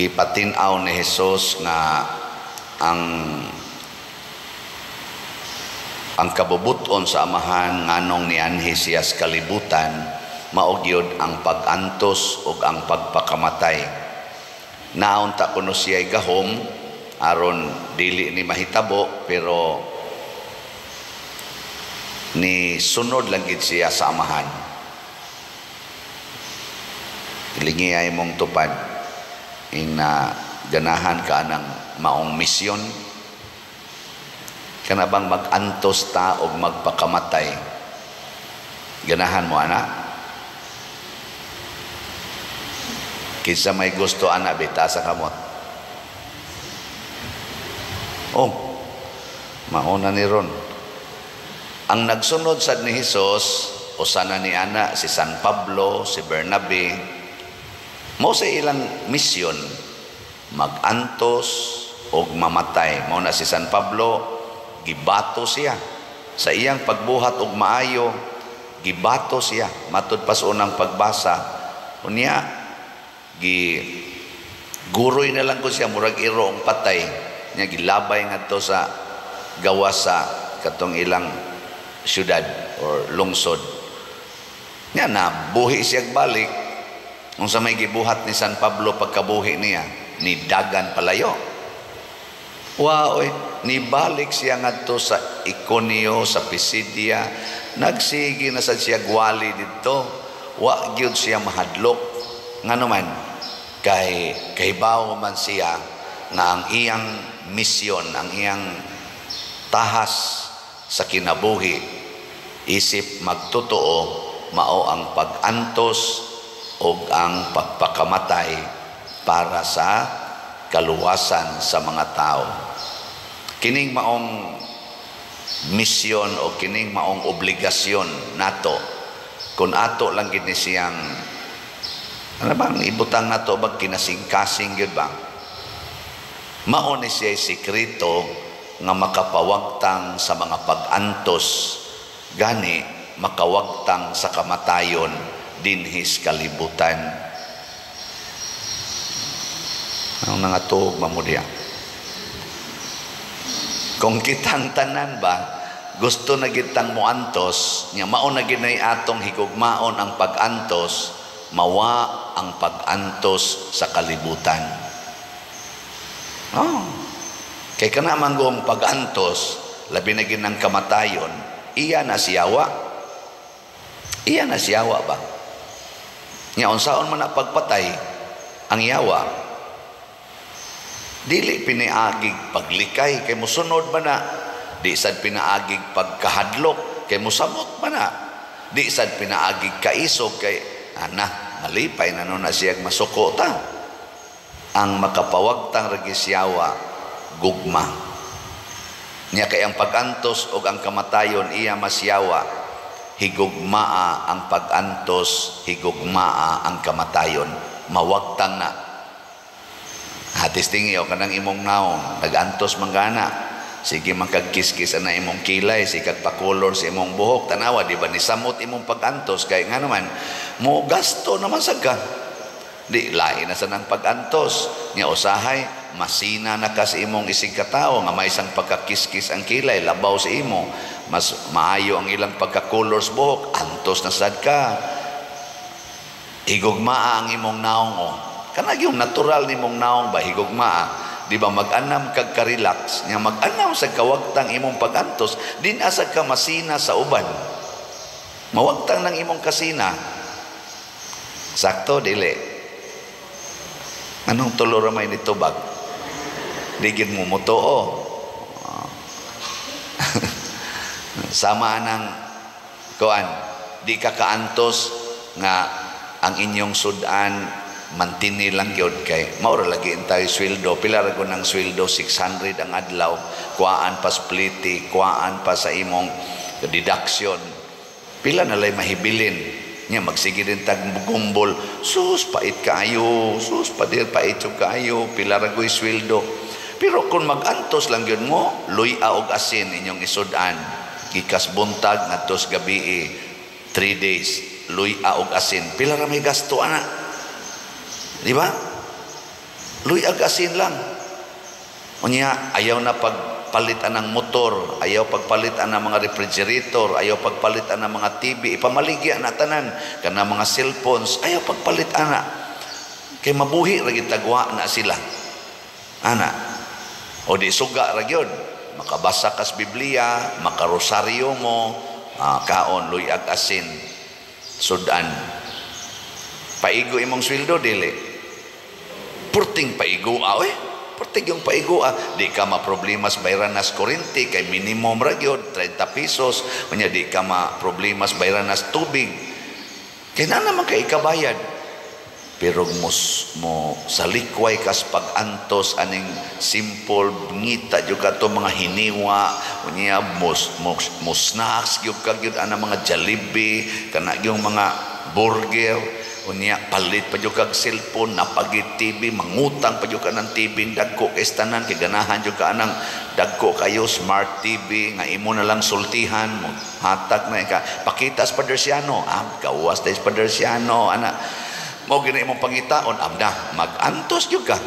gipatin-aw ni Jesus nga ang kabubuton sa amahan nganong nianhi siya sa kalibutan mao gyud ang pag-antos ug ang pagpakamatay. Naunta kuno siya gahom aron dili ni mahitabo pero ni sunod lang gid siya sa amahan. Ilingi ay mong tupad ina ganahan ka ng maong misyon kana bang mag-antos ta og magpakamatay. Ganahan mo ana? Kinsa may gusto ana bita sa kamot. Oh, mauna ni ron. Ang nagsunod sad ni Hesus usa na ni ana si San Pablo, si Bernabe, mao sa ilang misyon mag-antos og mamatay. Mao na si San Pablo, gibato siya sa iyang pagbuhat og maayo, gibato siya matud pas unang pagbasa unya guroy na lang ko siya murag iro ang patay nya gilabay ngadto sa gawas sa katong ilang syudad or lungsod nya na buhi siya balik. Unsa may gibuhat ni San Pablo pagkabuhi niya ni dagan palayo. Wow, nibalik siya ngadto sa Iconio, sa Pisidia, nagsigi na sad siya gwali didto, wa gyud siya mahadlok. Ngano man kay kahibaw man siya nga ang iyang misyon, ang iyang tahas sa kinabuhi isip magtotoo mao ang pag-antos ug ang pagpakamatay para sa kaluwasan sa mga tao. Kining maong misyon o kining maong obligasyon nato kung ato lang gid ni siyang ano bang ibutang nato bag kinasing-kasing gyud ba mao ni siya sekreto nga makapawagtang sa mga pag-antos gani makawagtang sa kamatayon dinhis kalibutan. Ang nangatuog mamudiya. Kung kitang tanan ba, gusto na kitang moantos, nya mao na ginay atong higugmaon ang pag-antos, mawa ang pag-antos sa kalibutan. Oh. Kay kana man gong pag-antos, labi na ginang kamatayon, iya na siyawa. Iya na siyawa ba? Nya unsaon man na pagpatay ang yawa dili pinaagig paglikay kay mosunod man na, di sad pinaagig pagkahadlok kay mosamot man na, di sad pinaagig kaisog kay malipay na nun na siyag masuko ta. Ang makapawagtang ragisyawa gugma nya kay ang pag-antos ug ang kamatayon iya masyawa. Higugmaa ang pag-antos, higugmaa ang kamatayon, mawagtang na. Hatis tingiyo kanang imong naong, nag-antos manggana, sige magkagkiskis na imong kilay, sikag pakolor sa imong buhok, tanawa, di ba ni samot imong pag-antos, kaya nga naman, mo gasto naman sagka. Di, lain na sa nang pag-antos, niya usahay, masina na ka sa imong isig katao, nga may isang pagkakiskis ang kilay, labaw sa imo, mas maayo ang ilang pagka-colors buhok, antos na sad ka. Higugmaa ang imong naong o. Kanag yung natural ni mong naong ba, higugmaa. Di ba mag-anam kag ka-relax, nga mag-anam sa kawagtang imong pag-antos, din asag ka masina sa uban. Mawagtang ng imong kasina. Sakto, dili. Anong tulora may nitubag? Digid mo motoo. Sama ng kuan, di ka kaantos nga ang inyong sudan mantini lang gyud kay maura lagi tayo sweldo, pila ra ng sweldo 600 ang adlaw, kuaan pa spliti, kuaan pa sa imong deduction, pila na lay mahibilin nya magsige din tag gumbol, sus pait kaayo, sus padir pait kaayo, pila ra goy sweldo. Pero kung mag-antos lang gyud mo, luya og asin inyong isudan. Gikas buntag ngadtos gabi 3 days luya og asin pila ra may gasto ana, di ba? Luyag asin lang. Unya, ayaw na pagpalitan ng motor, ayaw pagpalitan ng mga refrigerator, ayaw pagpalitan ng mga TV, ipamaligya na tanan, kana mga cellphones, ayaw pagpalitan na. Kay mabuhi ra gitagwa na sila. Ana. O di suga ra gyud. Makabasa kas Biblia, makarosaryo mo, kaon luyag asin. Sudan. Paigo imong sweldo dili. Purting paigo Portig yung paigua, di ka ma-problemas bayran nas kurente, kay minimum ra gyud 30 pesos, kunya di ka ma-problemas bayran nas tubig. Kay na naman kay ikabayad. Pero mo sa likway kas pag-antos aning simple ngita jud ka to mga hiniwa, kunya mo snacks gyud ka gyud ana mga Jollibee, kana yung mga burger. Unya palit pa jud kag cellphone, napagit TV, mangutang pa jud ka ng TV dagko kay tanan, kay ganahan jud ka anang dagko kayo smart TV nga imo na lang sultihan mo hatag na ka pakita sa Padersiano, gawas dahil sa Padersiano ana mo gina imong pangitaon, na mag-antos jud ka,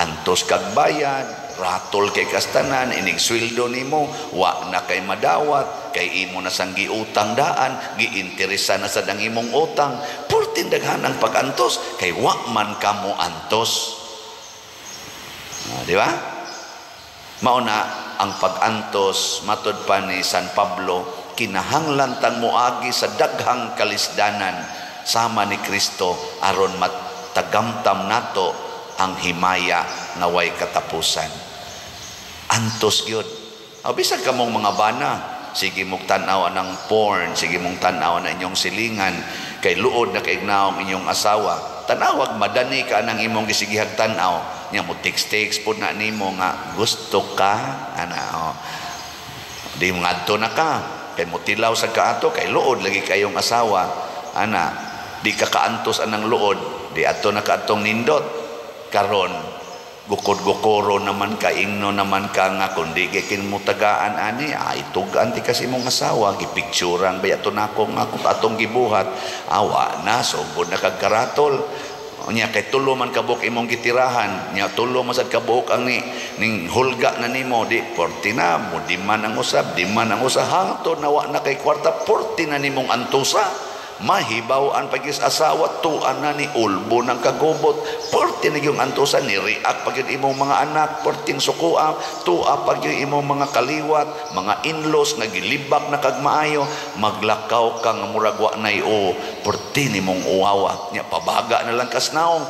antos kag bayad, ratol kay kastanan, inig sweldo nimo wa na kay madawat, kay imo na sang giutang daan, giinteresa na sa dang imong utang, purtin daghan ang pag-antos, kay wa man kamo antos. Di ba? Mauna ang pag-antos, matud pa ni San Pablo, kinahanglan tang moagi sa daghang kalisdanan sama ni Kristo aron matagamtam nato ang himaya na way katapusan. Antos gyud. Bisan kamong mga bana, sige mong tanaw ng porn, sige mong tanaw na inyong silingan, kay luod na kay ignaw inyong asawa, tanawag madani ka ng imong gisigihag tanaw, nya mo text po na nimo nga gusto ka, di mo ngadto na ka, kay mo tilaw sa kaato, kay luod lagi kayong asawa, di ka kaantos anang luod, di ato na kaatong nindot, karon gukod-gukoro naman ka, ingno naman ka nga, kundi gikin mo tagaan ani, itugan ti kasi mong asawa, gipicturan ba yato na ako nga kung atong gibuhat, awa na, sugod na kagkaratol, nya kay tulo man kabuk imong gitirahan, nya tulo man sad kabuk ang ning hulga na nimo, di 40 na, mo di man ang usab, hangtod nawa na kay kwarta, 40 na nimong antusa, mahibawaan pagis asawa, tuan na ni ulbo ng kagubot, porti na yung antusan ni riak pag imong mga anak, porting sukua, tua pag imong mga kaliwat, mga inlos nga gilibak na kagmaayo, maglakaw kang muragwa na porti ni mong uwawa, nya pabaga na lang kasnaong,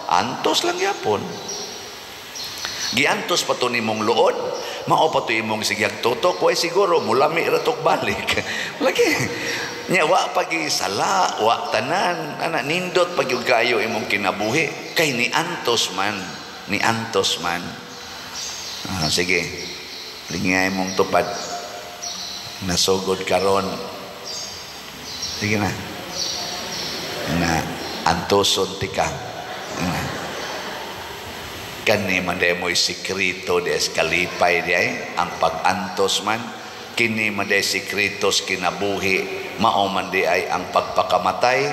antos lang yapon. Giantos pa to nimong luod, mao pa to imong sigyag tutok, way siguro mulami ratok balik. Lagi nya wa pagi sala, wa tanan, nindot pag yung kayo imong kinabuhi, kay ni antos man. Sige, lingay mong tupad, nasugod karon, sige na antoson tika, kani man day mo'y sikrito des kalipay day, ang pag-antos man, kini man day sikritos kinabuhi, mao man di ay ang pagpakamatay,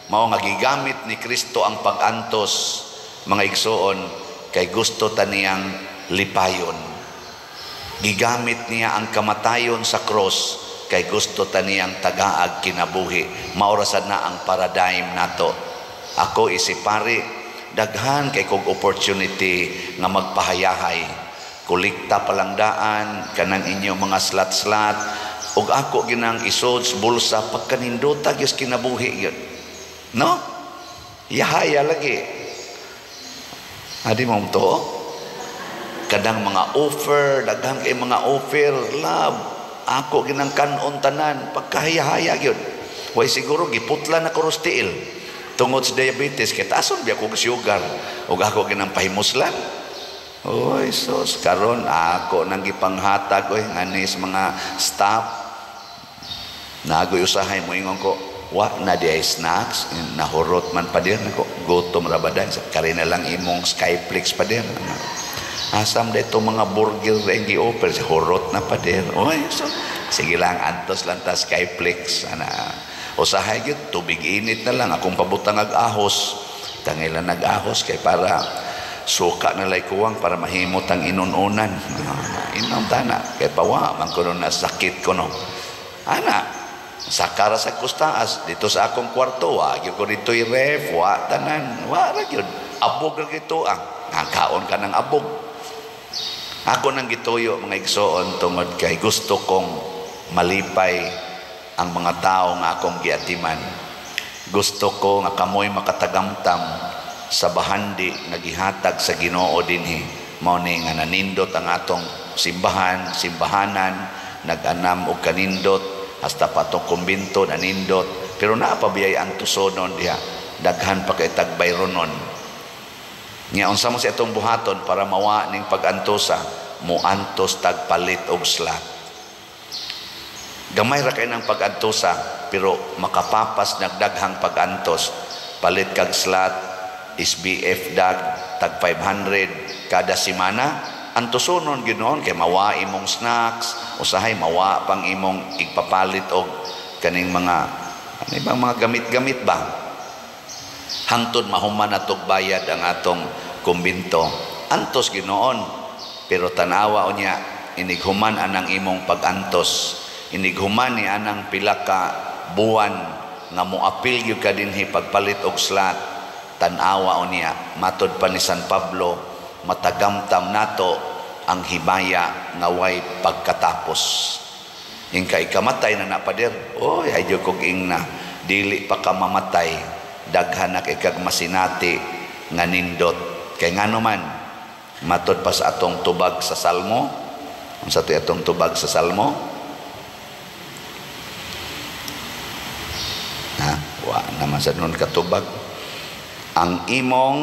mao nga gigamit ni Kristo ang pag-antos, mga igsoon, kay gusto taniyang lipayon. Gigamit niya ang kamatayon sa cross, kay gusto taniyang tagaag kinabuhi. Maorasan na ang paradigm nato. Ako isipari, daghan kay kog opportunity nga magpahayahay, kulikta palangdaan kanang inyo mga slat-slat, ug ako ginang isod sa bulsa pagkanindota gyud kinabuhi gyud, no? Yahaya lagi adi mo to, kadang mga offer, daghan kay mga offer, love, ako ginang kanon tanan pagkahaya-haya gyud, way siguro giputla na ko tiil tungod sa diabetes, kay tason biya kog sugar, ug ako ginang pahimuslan. Oy sos, karon ako nang gipanghatag nganis mga staff, nagoy usahay mo ingon ko, wa na di ay snacks, nahurot man pa dir nako, gutom ra baday, kari na lang imong Skyflix pa dir, asam dito mga burger ring gi-offer, hurot na pa dir. Oy so, sige lang antos lang ta Skyflix, usahay gyud tubig init na lang akong pabutang ag ahos, tangila nag-ahos kay para suka na lay kuwang para mahimot ang inununan. Inom tana kay pawa man kuno na sakit kuno. Ana sakara sa kustaas dito sa akong kwarto wa gyud ko dito ref wa tanan wa ra gyud abog ra gito kaon ka ng abog. Ako nang gituyo mga igsoon tungod kay gusto kong malipay ang mga tao nga akong giatiman. Gusto ko nga kamoy makatagamtam sa bahandi nga gihatag sa Ginoo dinhi. Mao ni nga nanindot ang atong simbahanan, nag-anam og kanindot hasta patong kumbinto nanindot, pero naa pa biyay ang tusonon diha. Daghan pa kay tagbayronon. Nya unsa mo sa itong buhaton para mawa ning pag-antosa, muantos tagpalit og slat. Gamay ra kay nang pag-antosa pero makapapas nagdaghang pag-antos. Palit kag slot SBF dag tag 500 kada semana. Antosonon ginoon kay mawa imong snacks, usahay mawa pang imong igpapalit og kaning mga ibang mga gamit-gamit ba. Hangtod mahuman natog bayad ang atong kumbinto. Antos ginoon pero tanawa unya inighuman anang imong pag-antos. Inighuman ni anang pila ka buwan nga moapil gyud ka dinhi pagpalit og slot. Tan-awa unya matud pa ni San Pablo matagamtam nato ang himaya nga way pagkatapos. Ingka ikamatay na napader, oy ayyo kog ingna dili pa ka mamatay daghan na kay kag masinati nga nindot kay ngano man matud pa sa atong tubag sa Salmo. Unsa to atong tubag sa Salmo? Wa naman sa nun katubag. Ang imong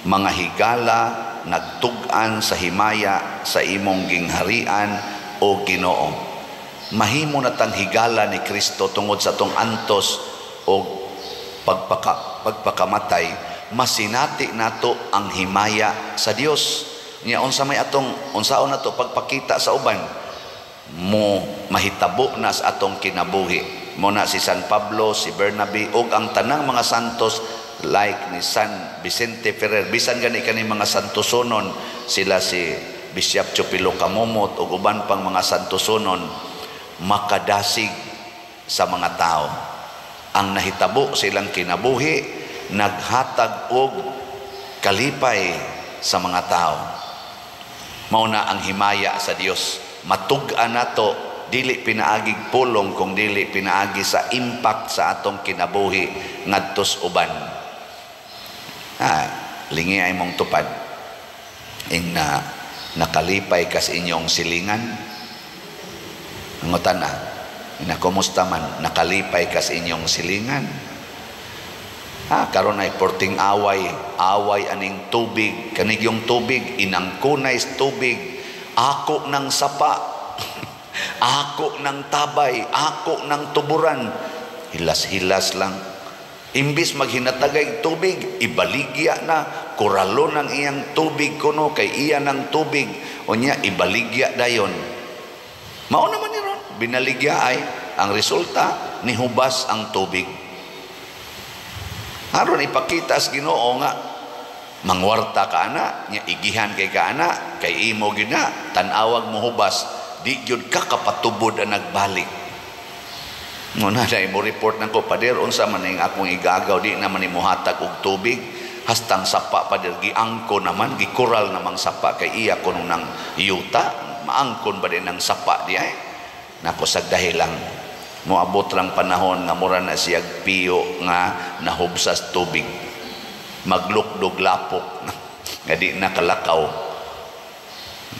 mga higala nagtug-an sa himaya sa imong gingharian o Ginoo. Mahimo na tang higala ni Kristo tungod sa tong antos o pagpakamatay, masinati nato ang himaya sa Dios. Nya unsa may atong unsaon nato pagpakita sa uban mo mahitabo na sa atong kinabuhi. Muna si San Pablo, si Bernabe ug ang tanang mga santos like ni San Vicente Ferrer, bisan gani kani mga santosonon, sila si Bishop Chupilo Kamumot ug uban pang mga santosonon makadasig sa mga tao. Ang nahitabo silang kinabuhi naghatag og kalipay sa mga tao. Mao na ang himaya sa Dios. Matug-an nato dili pinaagig pulong kung dili pinaagi sa impact sa atong kinabuhi ngadtos uban. Lingi ay mong tupad ing na nakalipay kas inyong silingan. Ngutan na kumusta man nakalipay kas inyong silingan. Karon ay porting away aning tubig, kanig yung tubig inangkunay tubig, ako ng sapa. Ako ng tabay, ako ng tuburan. Hilas-hilas lang. Imbis maghinatagay tubig, ibaligya na. Kuralo ng iyang tubig kuno kay iya ng tubig. O niya, ibaligya dayon. Mao naman ni ron. Binaligya ay ang resulta, nihubas ang tubig. Haron ipakita sa Ginoo nga, mangwarta ka ana, niya igihan kay ka ana, kay imo gina, tanawag mo hubas. Di yun ka kapatubod ang nagbalik. Muna na mo report ng ko, pader, unsa man yung akong igagaw, di naman imuhatag og tubig, hastang sapa pader, giangko naman, gikural namang sapa, kay iya ko nang yuta, maangkon ba din ng sapa di ay? Nako sa dahilang, moabot lang panahon nga mura na siyag piyo nga nahubsas tubig. Maglukdog lapok, nga di nakalakaw.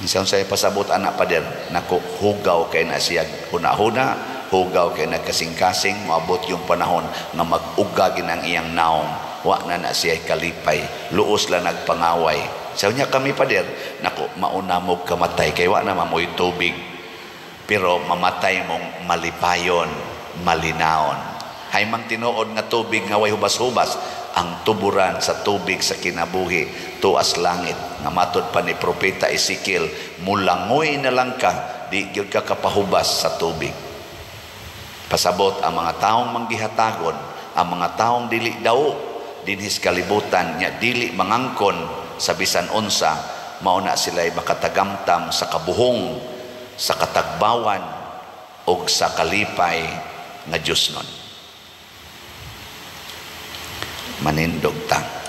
Isang saya pasabot anak pader, nako hugaw kay na siya huna-huna, hugaw kay nagkasing-kasing, maabot yung panahon na mag-ugagin ang iyang naong, wa na siya kalipay, luos lang nagpangaway. Sabi niya kami pader, nako mauna mo kamatay, kay wa na mamoy tubig, pero mamatay mong malipayon, malinaon. Hay mang tinuod nga tubig nga way hubas-hubas, ang tuburan sa tubig sa kinabuhi tuas langit nga matod pa ni propeta Ezekiel, mulangoy na lang ka, di gyud ka kapahubas sa tubig. Pasabot ang mga taong manggihatagon, ang mga taong dili daw dinhis kalibutan nya dili mangangkon sa bisan unsa, mauna sila'y makatagamtam sa kabuhong, sa katagbawan o sa kalipay nga Diyos nun. Manindog ta.